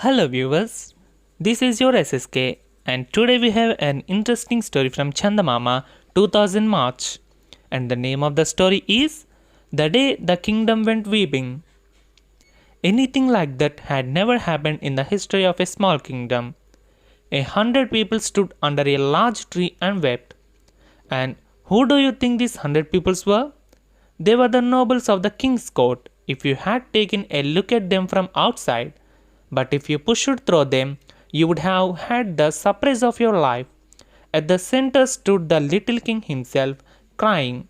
Hello viewers, this is your SSK and today we have an interesting story from Chandamama 2000 March and the name of the story is The Day the Kingdom Went Weeping. Anything like that had never happened in the history of a small kingdom. 100 people stood under a large tree and wept. And who do you think these 100 peoples were? They were the nobles of the king's court if you had taken a look at them from outside. But if you pushed through them, you would have had the surprise of your life. At the center stood the little king himself, crying.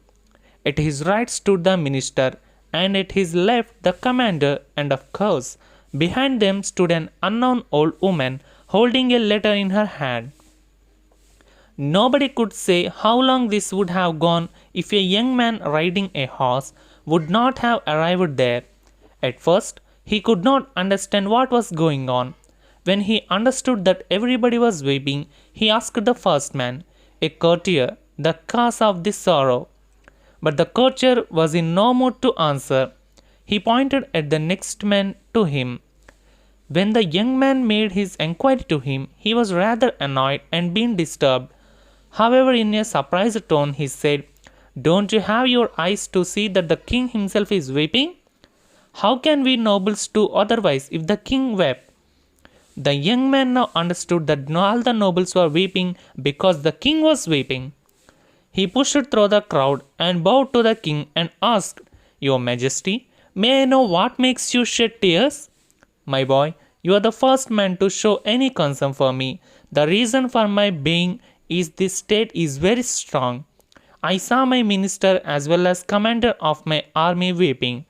At his right stood the minister, and at his left the commander, and of course, behind them stood an unknown old woman holding a letter in her hand. Nobody could say how long this would have gone if a young man riding a horse would not have arrived there. At first, he could not understand what was going on. When he understood that everybody was weeping, he asked the first man, a courtier, the cause of this sorrow. But the courtier was in no mood to answer. He pointed at the next man to him. When the young man made his enquiry to him, he was rather annoyed and being disturbed. However, in a surprised tone, he said, "Don't you have your eyes to see that the king himself is weeping? How can we nobles do otherwise if the king wept?" The young man now understood that all the nobles were weeping because the king was weeping. He pushed through the crowd and bowed to the king and asked, "Your Majesty, may I know what makes you shed tears?" "My boy, you are the first man to show any concern for me. The reason for my being is this state is very strong. I saw my minister as well as commander of my army weeping.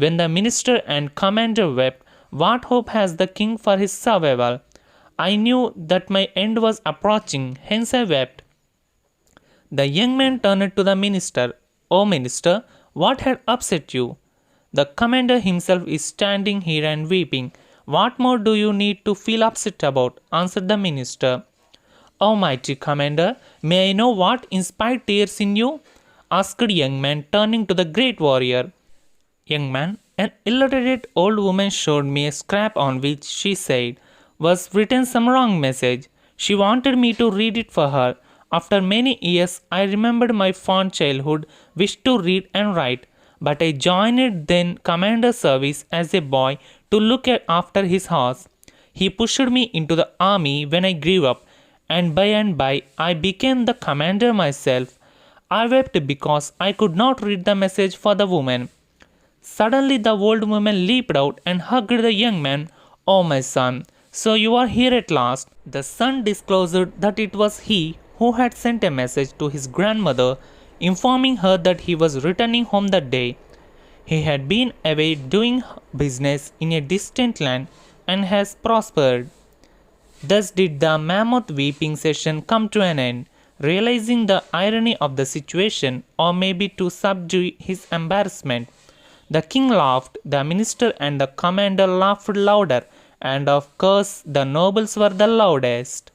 When the minister and commander wept, what hope has the king for his survival? I knew that my end was approaching, hence I wept." The young man turned to the minister. "Oh minister, what had upset you?" "The commander himself is standing here and weeping. What more do you need to feel upset about?" answered the minister. "Oh mighty commander, may I know what inspired tears in you?" asked the young man, turning to the great warrior. "Young man, an illiterate old woman showed me a scrap on which, she said, was written some wrong message. She wanted me to read it for her. After many years, I remembered my fond childhood, wished to read and write, but I joined then commander's service as a boy to look after his horse. He pushed me into the army when I grew up, and by I became the commander myself. I wept because I could not read the message for the woman." Suddenly the old woman leaped out and hugged the young man. "Oh my son, so you are here at last." The son disclosed that it was he who had sent a message to his grandmother informing her that he was returning home that day. He had been away doing business in a distant land and has prospered. Thus did the mammoth weeping session come to an end. Realizing the irony of the situation, or maybe to subdue his embarrassment, the king laughed, the minister and the commander laughed louder, and of course the nobles were the loudest.